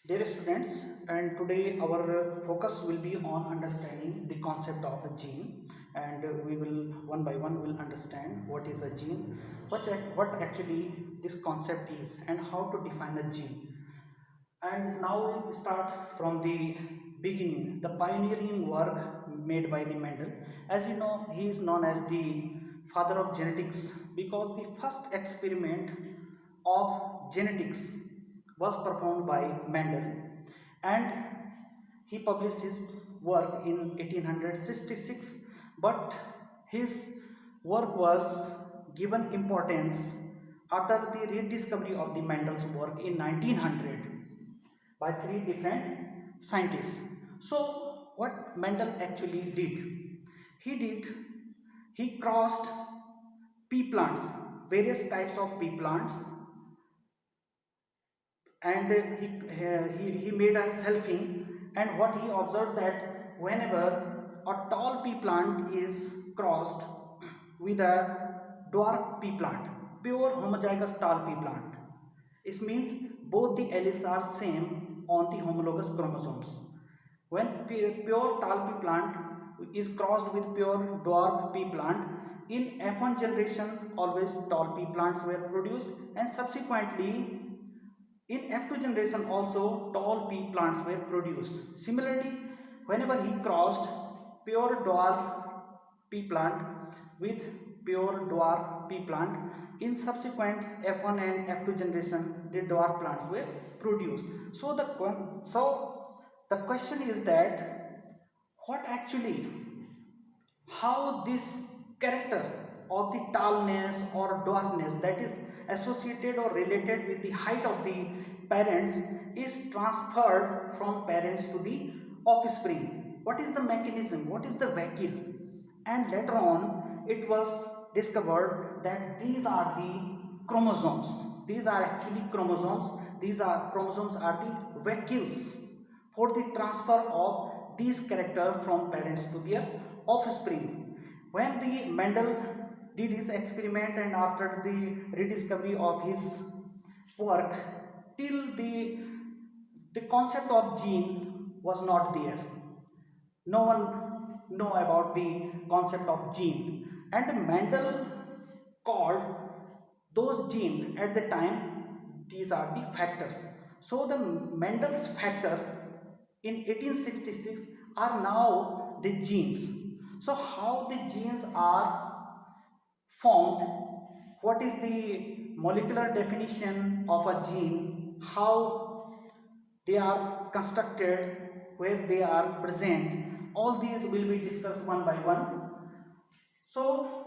Dear students, and today our focus will be on understanding the concept of a gene, and we will one by one will understand what is a gene, what actually this concept is, and how to define a gene. And now we start from the beginning, the pioneering work made by the Mendel. As you know, he is known as the father of genetics because the first experiment of genetics was performed by Mendel, and he published his work in 1866, but his work was given importance after the rediscovery of the Mendel's work in 1900 by three different scientists. So what Mendel actually did, he did he crossed pea plants, various types of pea plants, and he made a selfing. And what he observed, that whenever a tall pea plant is crossed with a dwarf pea plant, pure homozygous tall pea plant, it means both the alleles are same on the homologous chromosomes. When pure tall pea plant is crossed with pure dwarf pea plant, in F1 generation always tall pea plants were produced, and subsequently in F2 generation also tall pea plants were produced. Similarly, whenever he crossed pure dwarf pea plant with pure dwarf pea plant, in subsequent F1 and F2 generation the dwarf plants were produced. So the question is that what actually, how this character of the tallness or dwarfness that is associated or related with the height of the parents is transferred from parents to the offspring. What is the mechanism? What is the vehicle? And later on it was discovered that these are the chromosomes. These are actually chromosomes. These are chromosomes are the vehicles for the transfer of these character from parents to their offspring. When the Mendel did his experiment, and after the rediscovery of his work, till the concept of gene was not there. No one know about the concept of gene, and Mendel called those gene at the time, these are the factors. So the Mendel's factor in 1866 are now the genes. So how the genes are formed, what is the molecular definition of a gene, how they are constructed, where they are present, all these will be discussed one by one. So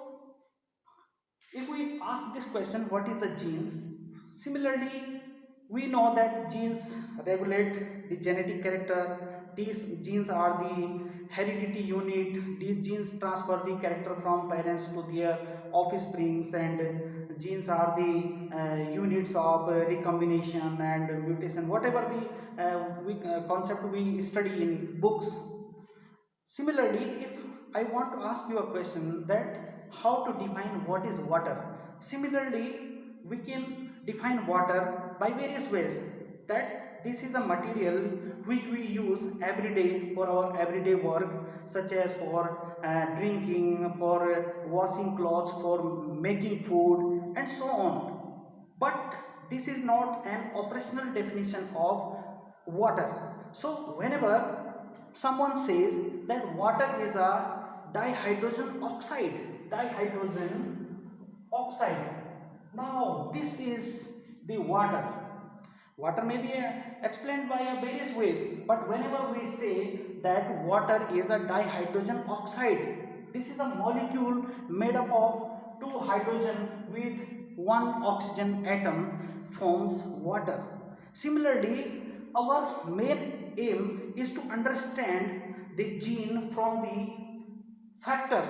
if we ask this question, what is a gene? Similarly, we know that genes regulate the genetic character. These genes are the heredity unit. These genes transfer the character from parents to their offsprings, and genes are the units of recombination and mutation, whatever the concept we study in books. Similarly, if I want to ask you a question, that how to define what is water. Similarly, we can define water by various ways, that this is a material which we use every day for our everyday work, such as for drinking, for washing clothes, for making food, and so on. But this is not an operational definition of water. So whenever someone says that water is a dihydrogen oxide, now this is the water. Water may be explained by various ways, but whenever we say that water is a dihydrogen oxide, this is a molecule made up of two hydrogen with one oxygen atom forms water. Similarly, our main aim is to understand the gene from the factor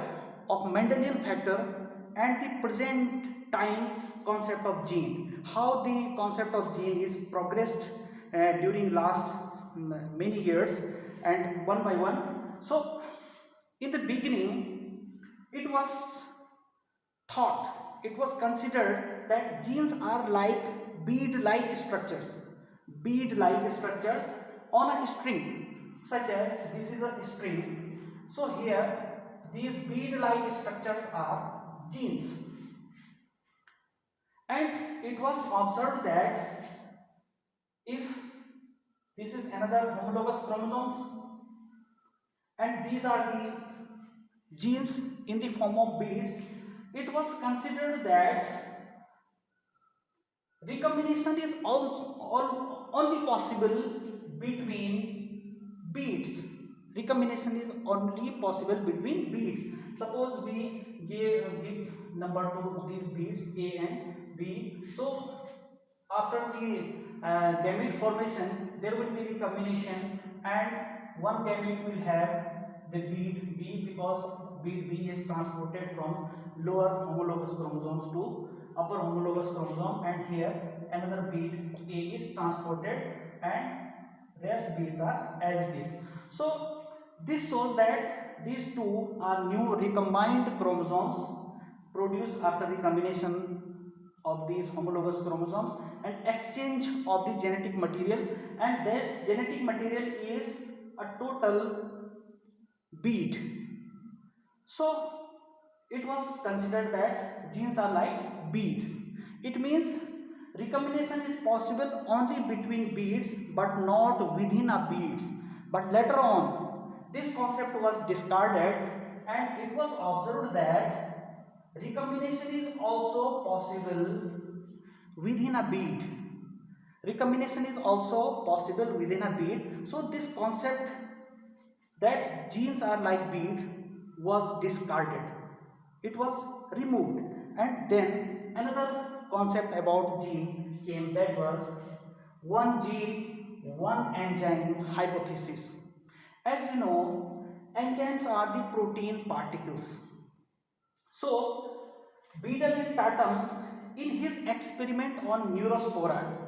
of Mendelian factor and the present time concept of gene, how the concept of gene is progressed during last many years, and one by one. So in the beginning it was thought, it was considered that genes are like bead like structures. bead-like structures on a string, such as this is a string. So here these bead-like structures are genes, and it was observed that if this is another homologous chromosomes and these are the genes in the form of beads, it was considered that recombination is only possible between beads. Recombination is only possible between beads. Suppose we give number to these beads A and B. So after the gamete formation, there will be recombination, and one gamete will have the bead B, because bead B is transported from lower homologous chromosomes to upper homologous chromosome, and here another bead A is transported, and rest beads are as it is. So this shows that these two are new recombined chromosomes produced after the combination of these homologous chromosomes and exchange of the genetic material, and that genetic material is a total bead. So it was considered that genes are like beads. It means recombination is possible only between beads but not within a beads. But later on this concept was discarded, and it was observed that recombination is also possible within a bead. Recombination is also possible within a bead. So this concept that genes are like beads was discarded. It was removed, and then another concept about gene came, that was one gene, one enzyme hypothesis. As you know, enzymes are the protein particles. So Beadle and Tatum, in his experiment on neurospora,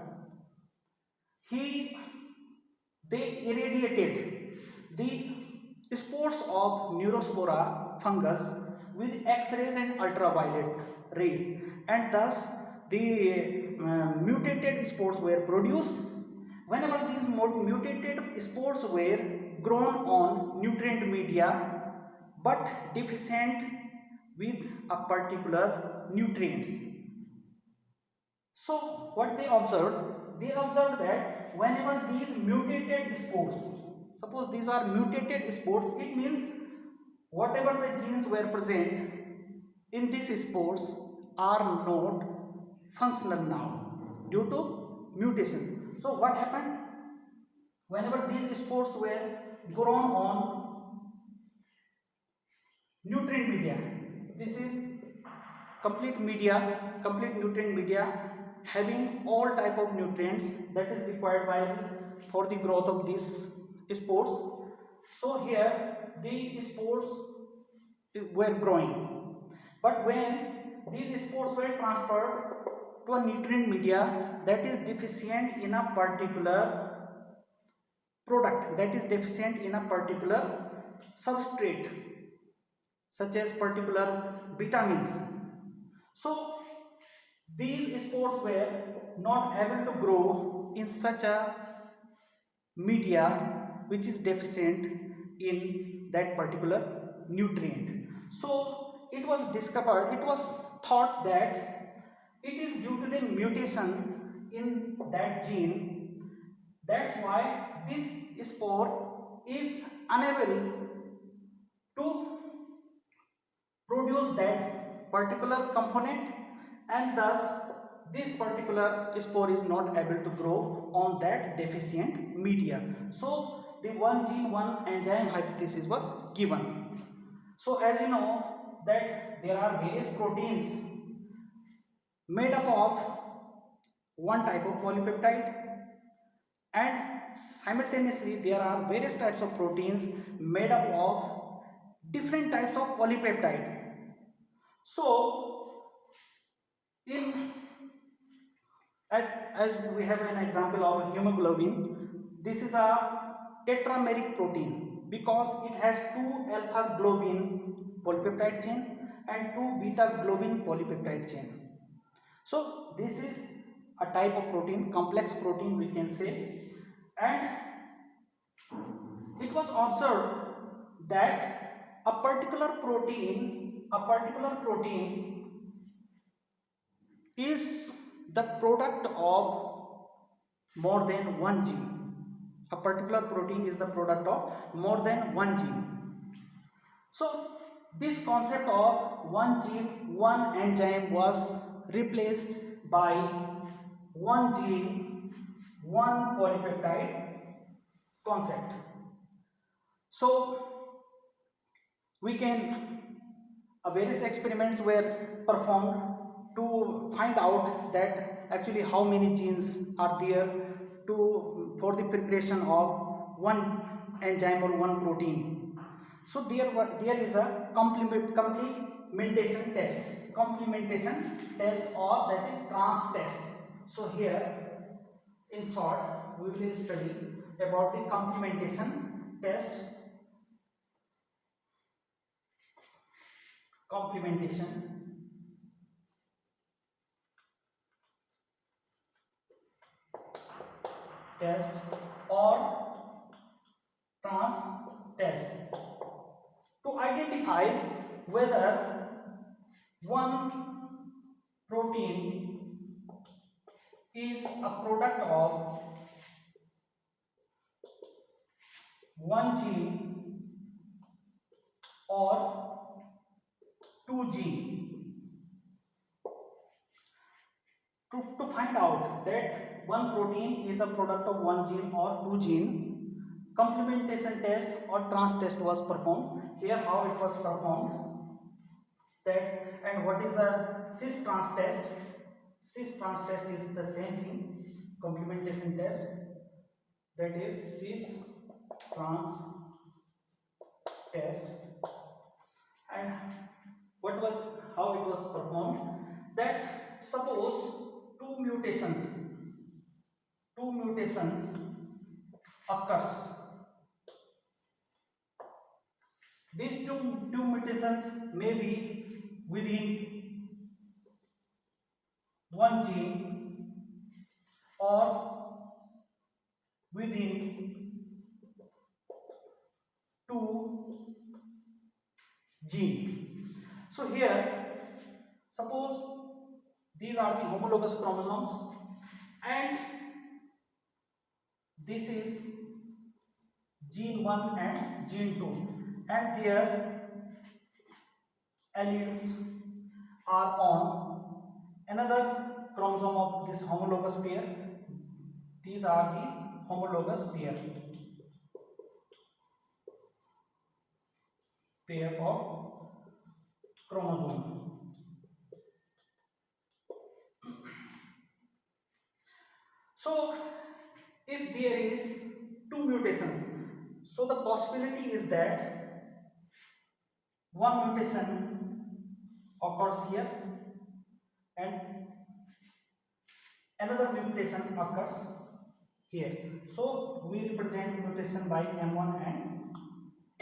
they irradiated the spores of neurospora fungus with X-rays and ultraviolet rays, and thus the mutated spores were produced. Whenever these mutated spores were grown on nutrient media but deficient with a particular nutrients, so what they observed? They observed that whenever these mutated spores, suppose these are mutated spores, it means whatever the genes were present in these spores are not functional now due to mutation. So what happened? Whenever these spores were grown on nutrient media, this is complete media, complete nutrient media having all type of nutrients that is required by for the growth of these spores. So here the spores were growing, but when these spores were transferred to a nutrient media that is deficient in a particular product, that is deficient in a particular substrate such as particular vitamins, so these spores were not able to grow in such a media which is deficient in that particular nutrient. So it was discovered, it was thought that it is due to the mutation in that gene, that's why this spore is unable to produce that particular component, and thus this particular spore is not able to grow on that deficient media. So the one gene one enzyme hypothesis was given. So as you know that there are various proteins made up of one type of polypeptide, and simultaneously there are various types of proteins made up of different types of polypeptide. So in as we have an example of hemoglobin, this is a tetrameric protein because it has two alpha globin polypeptide chain and two beta globin polypeptide chain. So this is a type of protein, complex protein we can say, and it was observed that a particular protein is the product of more than one gene. A particular protein is the product of more than one gene. So this concept of one gene, one enzyme was replaced by one gene, one polypeptide concept. So we can various experiments were performed to find out that actually how many genes are there to for the preparation of one enzyme or one protein. So there is a complementation test or that is trans test. So here in short we will study about the complementation test or trans test to identify whether one protein is a product of one gene or two gene. To find out that one protein is a product of one gene or two gene, complementation test or trans test was performed. Here how it was performed, that, and what is a cis trans test? Cis trans test is the same thing, complementation test, that is cis trans test. And what was, how it was performed, that suppose two mutations occurs. These two mutations may be within one gene or within two gene. So here suppose these are the homologous chromosomes and this is gene 1 and gene 2 and their alleles are on another chromosome of this homologous pair. These are the homologous pair of chromosome. So if there is two mutations, so the possibility is that one mutation occurs here and another mutation occurs here. So we represent mutation by M1 and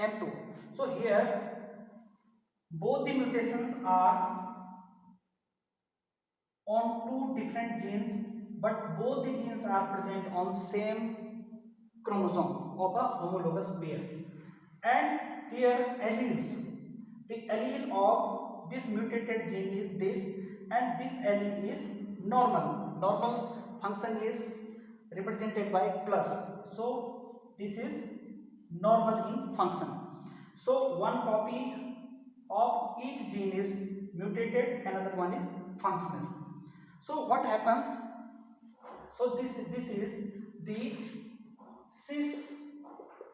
M2. So here both the mutations are on two different genes, but both the genes are present on same chromosome of a homologous pair, and their alleles, the allele of this mutated gene is this, and this allele is normal function is represented by plus, so this is normal in function. So one copy of each gene is mutated, another one is functional. So what happens, so this is the cis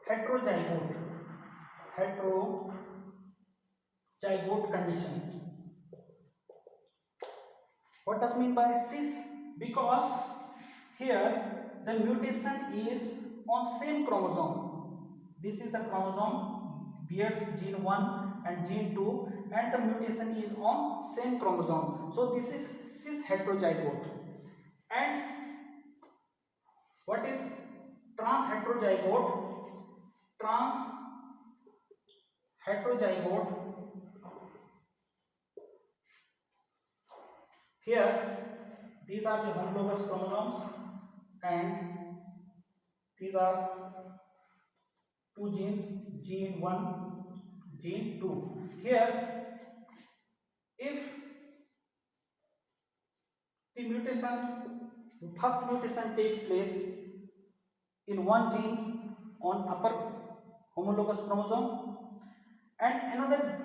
heterozygote condition. What does mean by cis? Because here the mutation is on same chromosome. This is the chromosome bears gene 1 and gene 2 and the mutation is on same chromosome. So this is cis heterozygote. And what is trans heterozygote? Trans heterozygote, here these are the homologous chromosomes, and these are two genes, gene 1, gene 2. Here, if the mutation, first mutation takes place in one gene on upper homologous chromosome, and another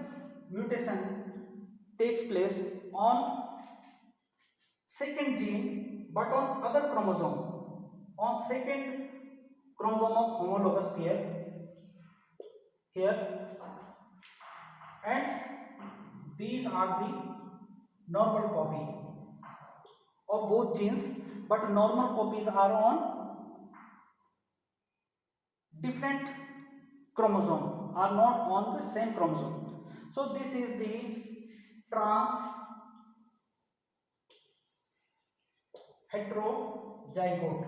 mutation takes place on second gene but on other chromosome, on second chromosome of homologous pair here, and these are the normal copy of both genes, but normal copies are on different chromosome, are not on the same chromosome. So this is the trans heterozygote.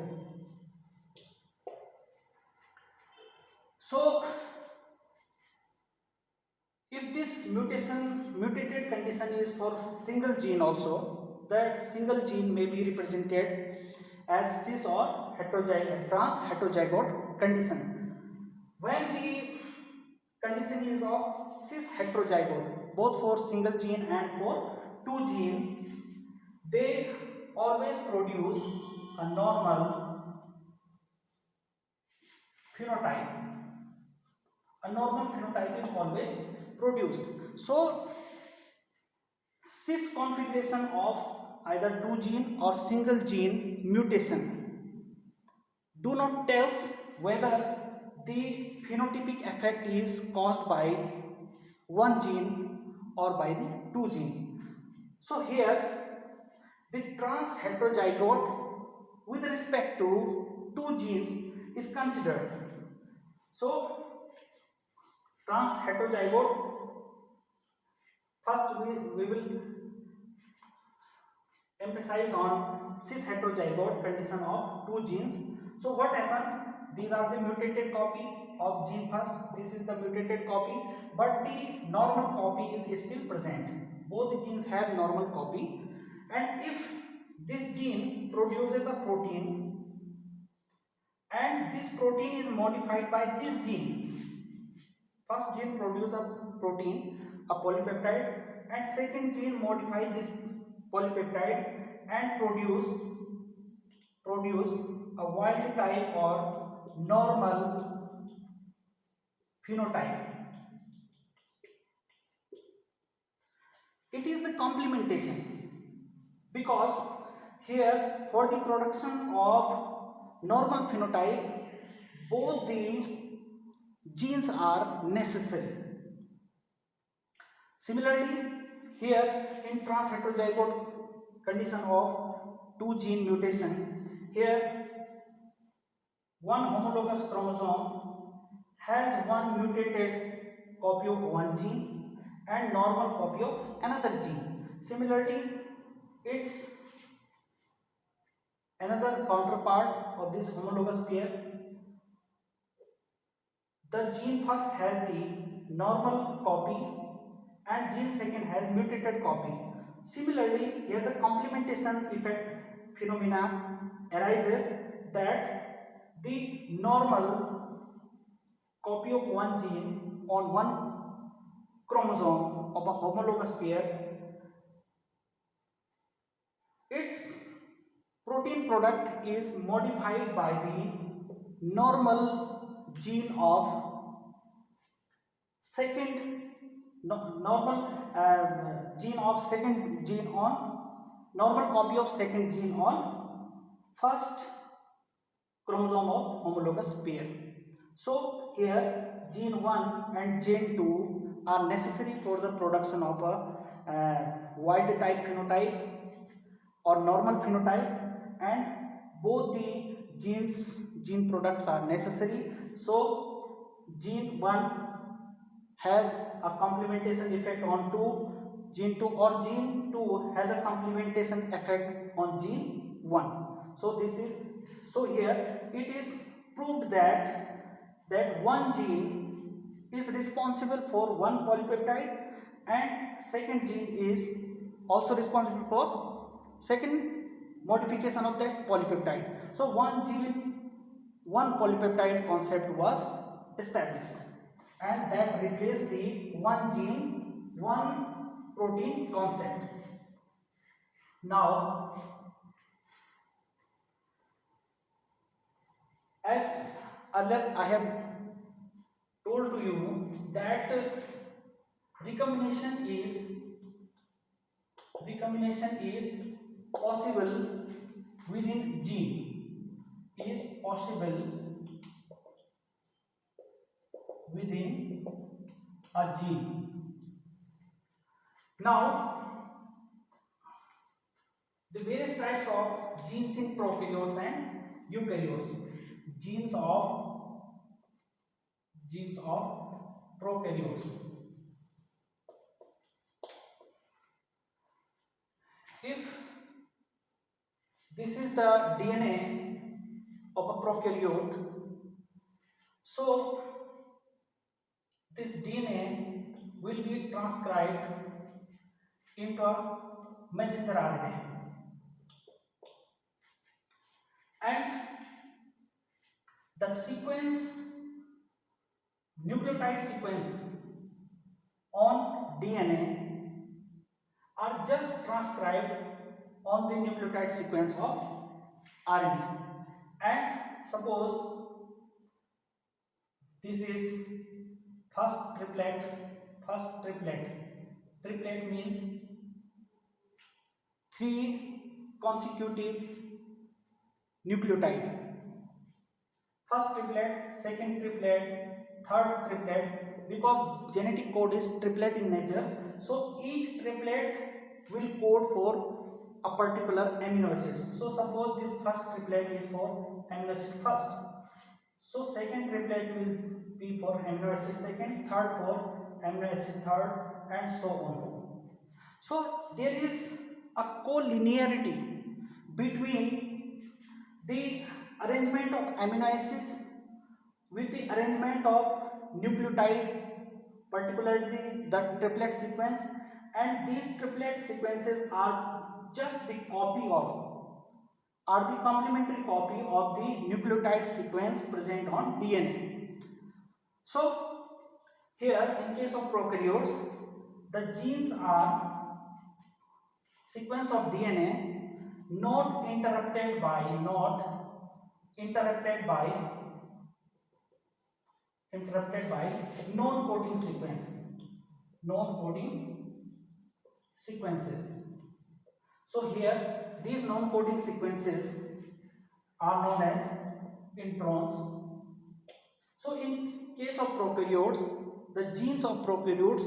So if this mutated condition is for single gene also, that single gene may be represented as cis or trans heterozygote condition. When the condition is of cis heterozygote, both for single gene and for two gene, they always produce a normal phenotype. A normal phenotype is always produced. So cis configuration of either two gene or single gene mutation do not tell whether the phenotypic effect is caused by one gene or by the two gene. So here the trans heterozygote with respect to two genes is considered. So trans heterozygote, first we will emphasize on cis heterozygote condition of two genes. So what happens, these are the mutated copy of gene first, this is the mutated copy, but the normal copy is still present. Both the genes have normal copy, and if this gene produces a protein and this protein is modified by this gene, first gene produces a protein, a polypeptide, and second gene modify this polypeptide and produce a wild type or normal phenotype. It is the complementation, because here for the production of normal phenotype both the genes are necessary. Similarly, here in trans heterozygote condition of two gene mutation, here one homologous chromosome has one mutated copy of one gene and normal copy of another gene. Similarly, its another counterpart of this homologous pair, the gene first has the normal copy and gene second has mutated copy. Similarly, here the complementation effect phenomena arises that the normal copy of one gene on one chromosome of a homologous pair, its protein product is modified by the normal gene of second gene of second gene on normal copy of second gene on first chromosome of homologous pair. So here gene 1 and gene 2 are necessary for the production of a wild type phenotype or normal phenotype, and both the gene products are necessary. So gene 1 has a complementation effect on gene 2, or gene 2 has a complementation effect on gene 1. So this is, so here it is proved that one gene is responsible for one polypeptide and second gene is also responsible for second modification of that polypeptide. So one gene, one polypeptide concept was established, and that replaced the one gene, one protein concept. Now, as earlier I have told to you that recombination is possible within gene, is possible within a gene. Now, the various types of genes in prokaryotes and eukaryotes. Genes of prokaryotes. If this is the DNA of a prokaryote, so this DNA will be transcribed into a messenger RNA, and the nucleotide sequence on DNA are just transcribed on the nucleotide sequence of RNA. And suppose this is first triplet. Triplet means 3 consecutive nucleotide. First triplet, second triplet, third triplet, because genetic code is triplet in nature, so each triplet will code for a particular amino acid. So suppose this first triplet is for amino acid first, so second triplet will be for amino acid second, third for amino acid third, and so on. So there is a collinearity between the arrangement of amino acids with the arrangement of nucleotide, particularly the triplet sequence, and these triplet sequences are just the complementary copy of the nucleotide sequence present on DNA. So here in case of prokaryotes, the genes are sequence of DNA not interrupted by non-coding sequences. So here these non-coding sequences are known as introns. So in case of prokaryotes, the genes of prokaryotes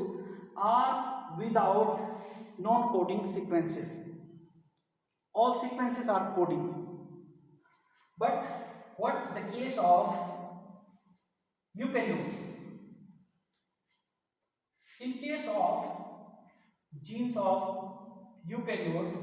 are without non-coding sequences. All sequences are coding. But what the case of eukaryotes? In case of genes of eukaryotes,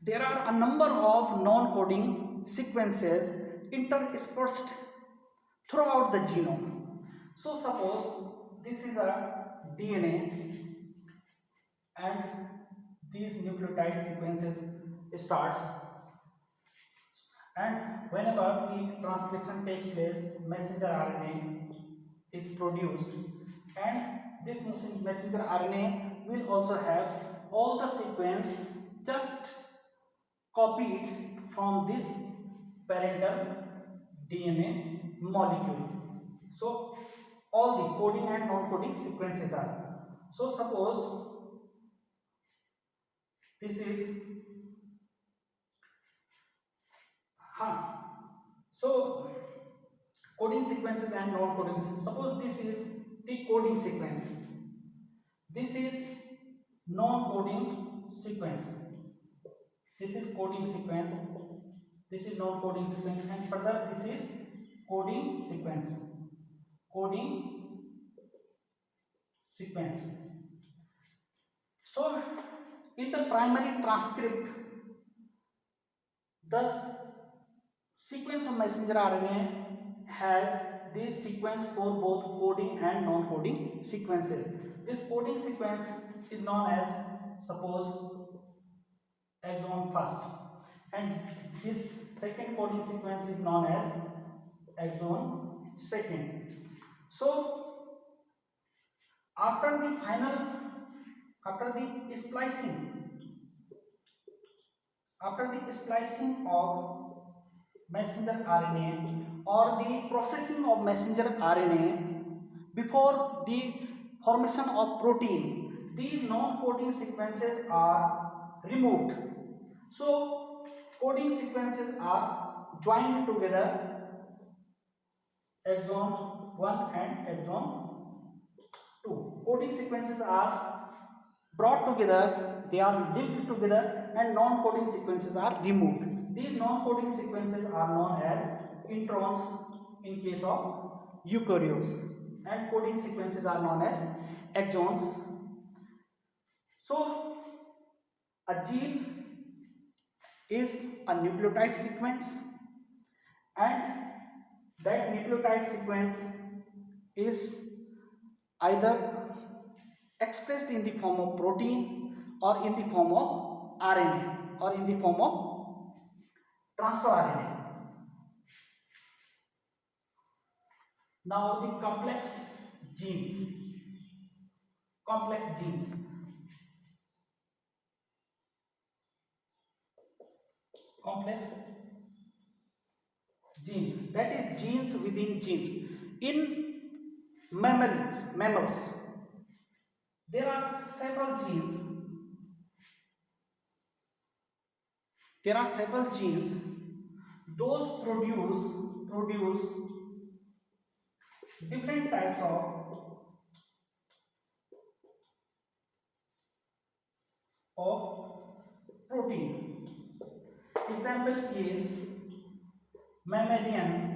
there are a number of non-coding sequences interspersed throughout the genome. So suppose this is a DNA and these nucleotide sequences starts, and whenever the transcription takes place, messenger RNA is produced, and this messenger RNA will also have all the sequence just copied from this parental DNA molecule. So all the coding and non-coding sequences are. So suppose this is so coding sequences and non-coding. Suppose this is the coding sequence. This is non-coding sequence. This is coding sequence. This is non-coding sequence, and further this is coding sequence. So in the primary transcript, the sequence of messenger RNA has this sequence for both coding and non-coding sequences. This coding sequence is known as, suppose, exon first, and this second coding sequence is known as exon second. So after the final, after the splicing, after the splicing of messenger RNA or the processing of messenger RNA before the formation of protein, these non-coding sequences are removed. So coding sequences are joined together, exon 1 and exon 2. Coding sequences are brought together, they are linked together, and non-coding sequences are removed. These non-coding sequences are known as introns in case of eukaryotes, and coding sequences are known as exons. So a gene is a nucleotide sequence, and that nucleotide sequence is either expressed in the form of protein or in the form of RNA or in the form of transfer RNA. Now the complex genes. Complex genes. Complex genes. That is genes within genes. In mammals, there are several genes. There are several genes. Those produce different types of protein. Example is mammalian